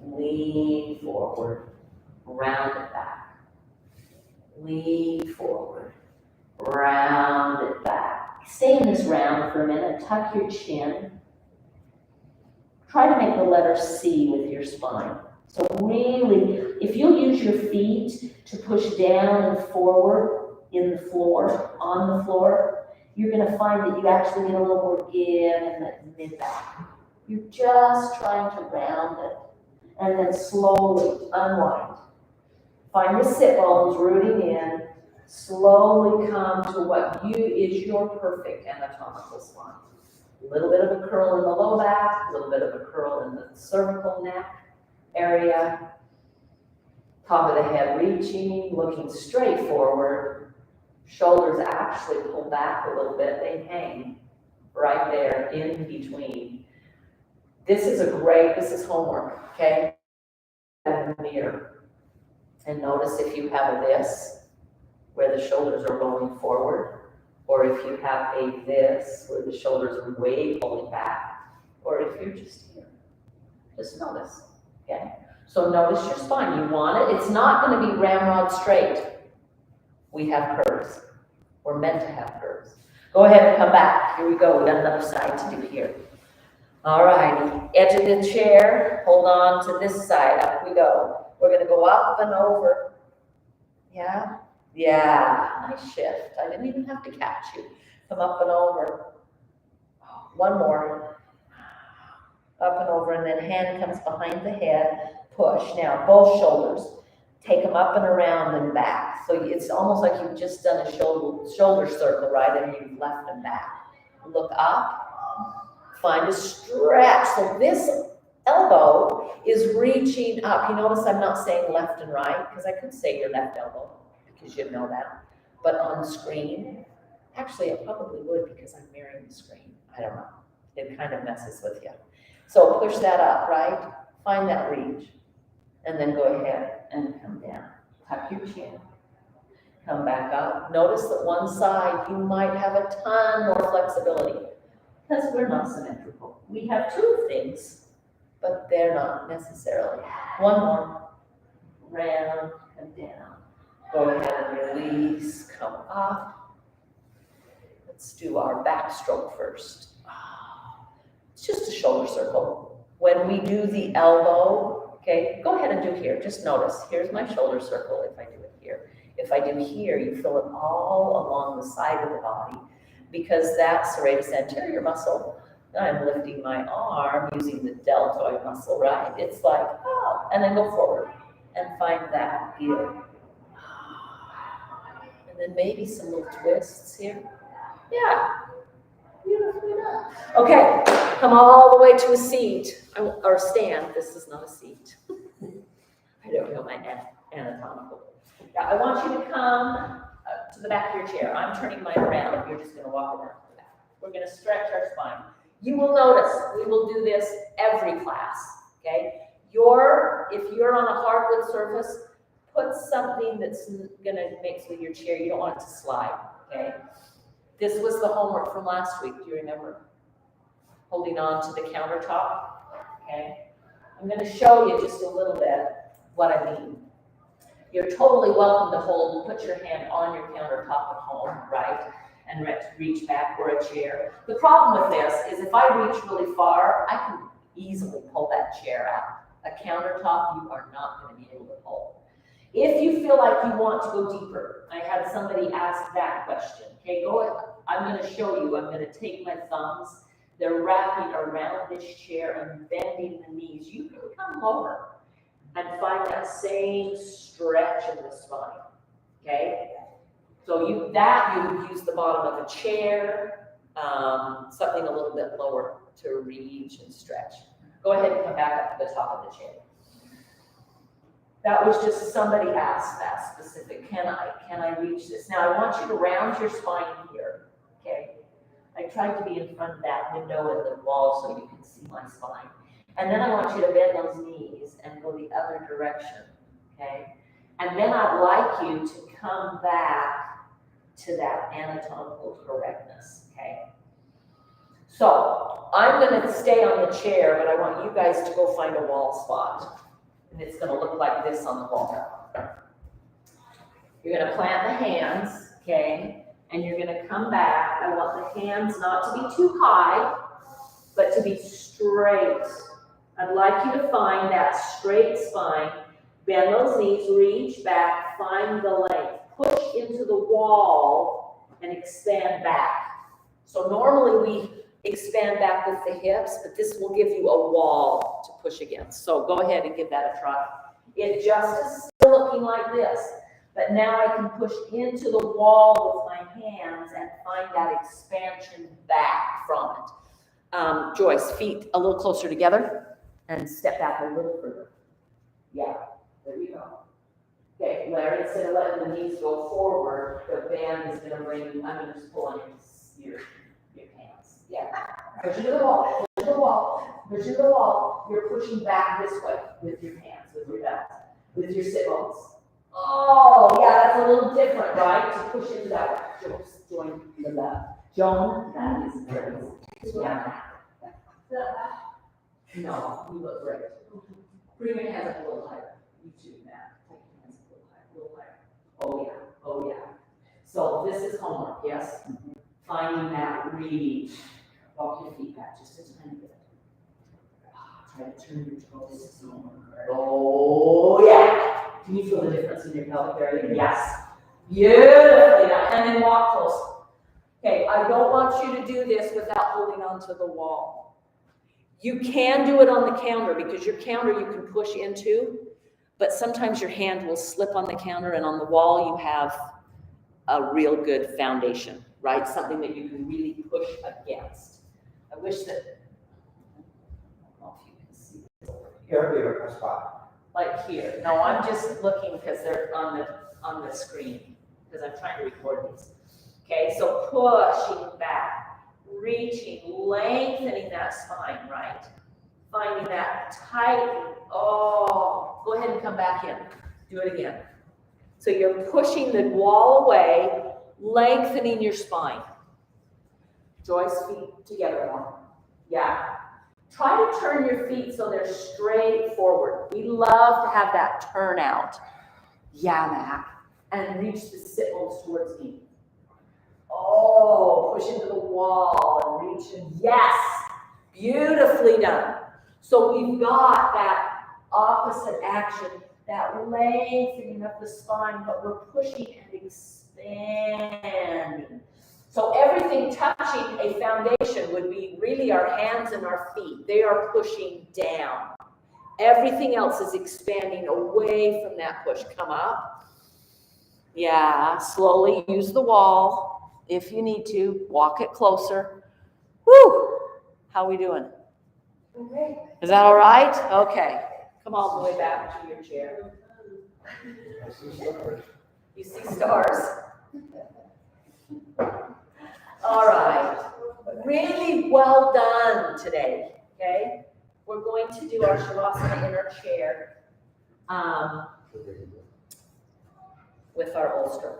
Lean forward, round it back. Lean forward, round it back. Stay in this round for a minute. Tuck your chin. Try to make the letter C with your spine. So really, if you'll use your feet to push down and forward in the floor, on the floor, you're going to find that you actually get a little more give in the mid-back. You're just trying to round it. And then slowly unwind. Find the sit bones rooting in. Slowly come to what is your perfect anatomical spine. A little bit of a curl in the low back, a little bit of a curl in the cervical neck area. Top of the head reaching, looking straight forward. Shoulders actually pull back a little bit. They hang right there in between. This is homework, okay? In the mirror. And notice if you have a this, where the shoulders are rolling forward, or if you have a this, where the shoulders are way pulling back, or if you're just here. Just notice, okay? So notice your spine. You want it. It's not going to be ramrod straight. We have curves. We're meant to have curves. Go ahead and come back. Here we go. We got another side to do here. All righty. Edge of the chair. Hold on to this side. Up we go. We're going to go up and over. Yeah? Yeah. Nice shift. I didn't even have to catch you. Come up and over. One more. Up and over, and then hand comes behind the head. Push. Now, both shoulders. Take them up and around and back. So it's almost like you've just done a shoulder circle, right? And you've left them back. Look up. Find a stretch. So this elbow is reaching up. You notice I'm not saying left and right, because I could say your left elbow, because you'd know that. But on screen, actually I probably would, because I'm mirroring the screen. I don't know. It kind of messes with you. So push that up, right? Find that reach. And then go ahead and come down. Tuck your chin. Come back up. Notice that one side you might have a ton more flexibility, because we're not symmetrical. We have two things, but they're not necessarily. One more. Round and down. Go ahead and release. Come up. Let's do our backstroke first. It's just a shoulder circle. When we do the elbow, okay, go ahead and do here. Just notice, here's my shoulder circle if I do it here. If I do here, you feel it all along the side of the body, because that serratus anterior muscle, I'm lifting my arm using the deltoid muscle, right? It's like, oh, and then go forward and find that give. And then maybe some little twists here. Yeah. Beautifully done. Okay, come all the way to a seat, or stand. This is not a seat. I don't know my anatomical. Yeah, I want you to come to the back of your chair. I'm turning mine around. You're just going to walk around the back. We're going to stretch our spine. You will notice we will do this every class, okay? If you're on a hardwood surface, put something that's gonna make so your chair, you don't want it to slide, okay? This was the homework from last week, do you remember? Holding on to the countertop, okay? I'm gonna show you just a little bit what I mean. You're totally welcome to put your hand on your countertop at home, right? And reach back or a chair. The problem with this is if I reach really far, I can easily pull that chair out. A countertop, you are not going to be able to pull. If you feel like you want to go deeper, I had somebody ask that question. Okay, go ahead. I'm going to show you. I'm going to take my thumbs. They're wrapping around this chair and bending the knees. You can come lower and find that same stretch in the spine. Okay? So you would use the bottom of a chair, something a little bit lower to reach and stretch. Go ahead and come back up to the top of the chair. That was just somebody asked that specific. Can I reach this? Now I want you to round your spine here. Okay. I tried to be in front of that window in the wall so you can see my spine. And then I want you to bend those knees and go the other direction. Okay. And then I'd like you to come back to that anatomical correctness. Okay. So I'm going to stay on the chair, but I want you guys to go find a wall spot. And it's going to look like this on the wall. You're going to plant the hands, okay? And you're going to come back. I want the hands not to be too high, but to be straight. I'd like you to find that straight spine. Bend those knees, reach back, find the length. Push into the wall and expand back. So normally we expand back with the hips, but this will give you a wall to push against. So go ahead and give that a try. It just is still looking like this, but now I can push into the wall with my hands and find that expansion back from it. Joyce, feet a little closer together and step back a little further. Yeah, there you go. Okay, Larry, instead of letting the knees go forward, the band is going to bring, I'm going to just pull on your hands. Yeah. Push into the wall, push into the wall, push into the wall. You're pushing back this way with your hands, with your belt, with your sit bones. Oh, yeah, that's a little different, right? To push into that. Join the left. Joan, that is great. Yeah. No, you look great. Bring your hands up a little higher. You too, Matt. Take your hands a little higher, Oh yeah, oh yeah. So this is homework, yes? Finding that reach. Walk your feet back just a tiny bit. Try to turn your toes. Oh yeah. Can you feel the difference in your pelvic area? Yes. Beautifully done. And then walk close. Okay, I don't want you to do this without holding onto the wall. You can do it on the counter because your counter you can push into, but sometimes your hand will slip on the counter, and on the wall you have a real good foundation, right? Something that you can really push against. I wish that, I don't know if you can see this over here. Here, spot. Like here. No, I'm just looking because they're on the screen because I'm trying to record these. Okay, so pushing back, reaching, lengthening that spine, right? Finding that tight. Oh, go ahead and come back in. Do it again. So you're pushing the wall away, lengthening your spine. Joyce, feet together more. Yeah. Try to turn your feet so they're straight forward. We love to have that turnout. Yeah, Mac. And reach the sit bones towards me. Oh, push into the wall and reach in. Yes. Beautifully done. So we've got that opposite action, that lengthening of the spine, but we're pushing and expanding. So everything touching a foundation would be really our hands and our feet. They are pushing down. Everything else is expanding away from that push. Come up. Yeah, slowly use the wall if you need to. Walk it closer. Woo! How are we doing? Okay. Is that all right? Okay. Come all the way back to your chair. I see stars. You see stars? All right. Really well done today, okay? we're going to do our Shavasana in our chair with our bolster.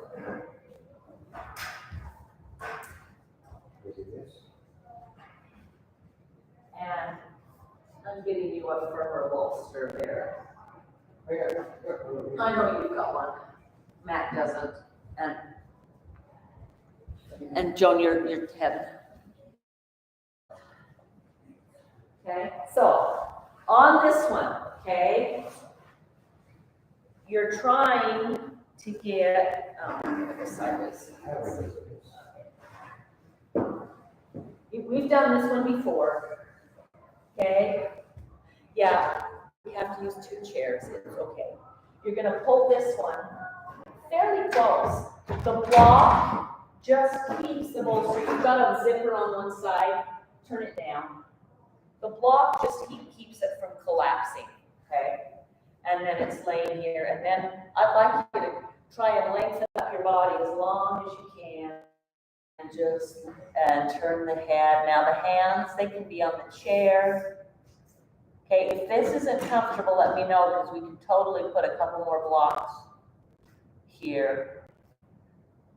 And I'm getting you a firmer bolster there. I know you've got one. Matt doesn't. And Joan, your head. Okay, so on this one, okay, you're trying to get, sideways. We've done this one before, okay? Yeah, we have to use 2 chairs, it's okay. You're gonna pull this one fairly close. The block just keeps the bolster. You've got a zipper on one side, turn it down. The block just keeps it from collapsing, okay? And then it's laying here, and then I'd like you to try and lengthen up your body as long as you can, and turn the head. Now the hands, they can be on the chair. Okay, if this isn't comfortable, let me know, because we can totally put a couple more blocks here.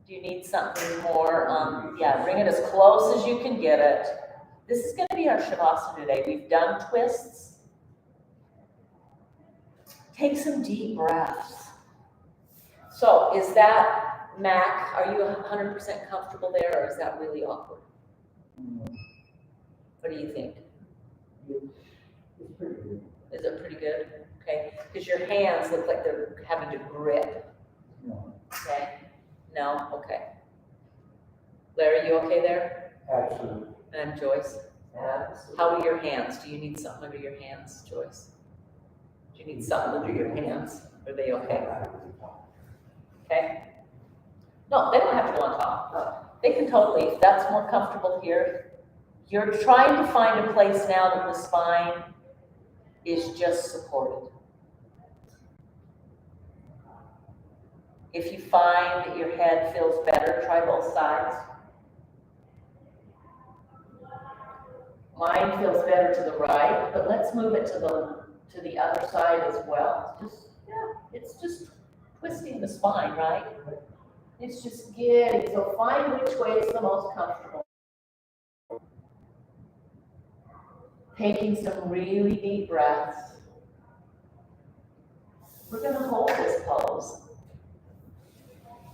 Do you need something more? Yeah, bring it as close as you can get it. This is going to be our Shavasana today. We've done twists. Take some deep breaths. So is that, Mac, are you 100% comfortable there, or is that really awkward? What do you think? It's pretty good. Is it pretty good? Okay, because your hands look like they're having to grip. No, Okay, no, okay. Larry, you okay there? absolutely. And Joyce? How are your hands? Do you need something under your hands, Joyce? Do you need something under your hands? Are they okay? Okay? No, they don't have to go on top. They can totally, if that's more comfortable here. You're trying to find a place now that the spine is just supported. If you find that your head feels better, try both sides. Mine feels better to the right, but let's move it to the other side as well. It's just twisting the spine, right? It's just getting, so find which way is the most comfortable. Taking some really deep breaths. We're going to hold this pose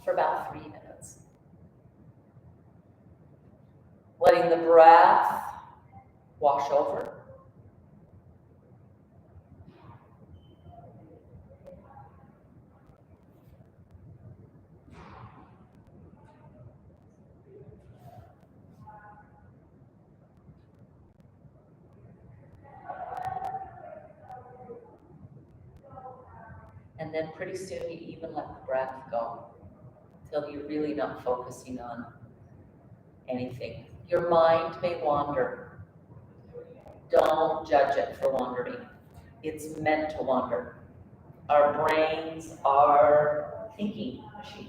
for about 3 minutes. Letting the breath wash over. And then pretty soon you even let the breath go until you're really not focusing on anything. Your mind may wander. Don't judge it for wandering. It's meant to wander. Our brains are thinking machines.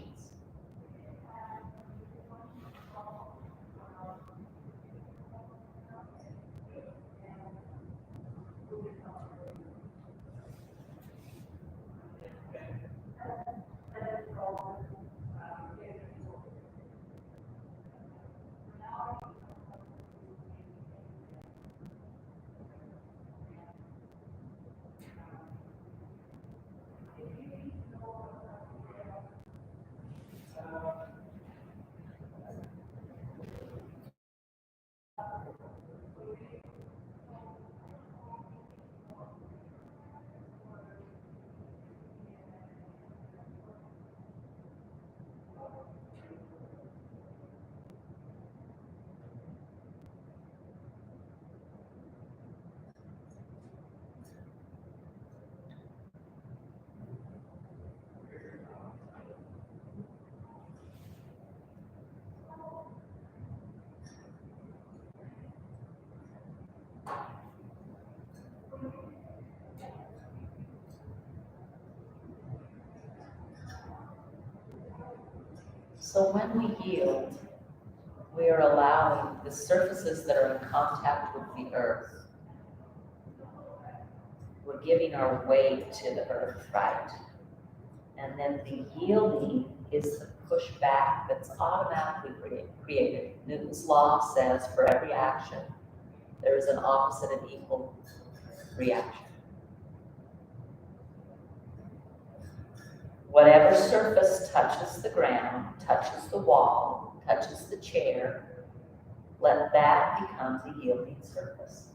So when we yield, we are allowing the surfaces that are in contact with the earth giving our weight to the earth, right? And then the yielding is the push back that's automatically created. Newton's law says for every action, there is an opposite and equal reaction. Whatever surface touches the ground, touches the wall, touches the chair, let that become the yielding surface.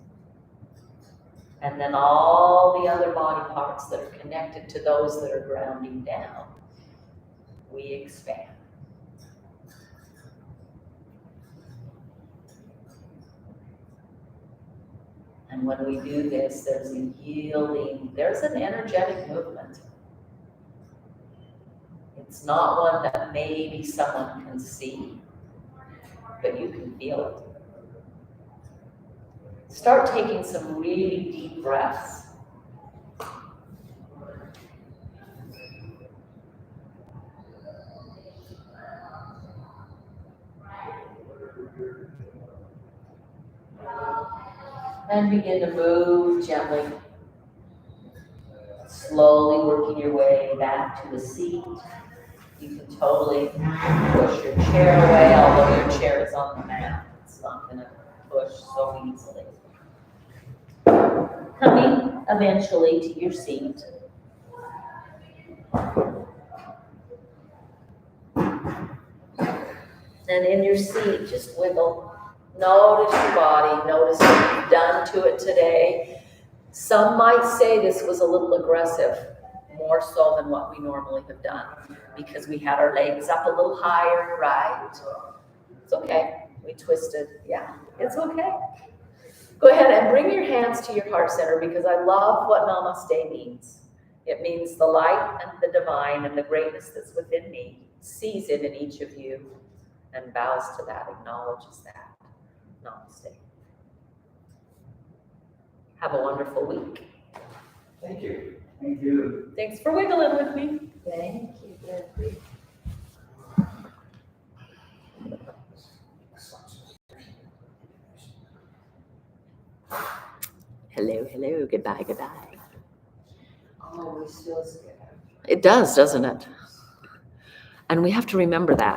And then all the other body parts that are connected to those that are grounding down, we expand. And when we do this, there's a yielding, there's an energetic movement. It's not one that maybe someone can see, but you can feel it. Start taking some really deep breaths. And begin to move gently, slowly working your way back to the seat. You can totally push your chair away, although your chair is on the mat. It's not going to push so easily. Coming eventually to your seat. And in your seat, just wiggle. Notice your body. Notice what you've done to it today. Some might say this was a little aggressive, more so than what we normally have done, because we had our legs up a little higher, right? It's okay. We twisted. Yeah, it's okay. Go ahead and bring your hands to your heart center, because I love what Namaste means. It means the light and the divine and the greatness that's within me sees it in each of you and bows to that, acknowledges that. Namaste. Have a wonderful week. Thank you. Thank you. Thanks for wiggling with me. Thank you, Jeffrey. Hello, hello, goodbye, goodbye. Always feels good. It does, doesn't it? And we have to remember that.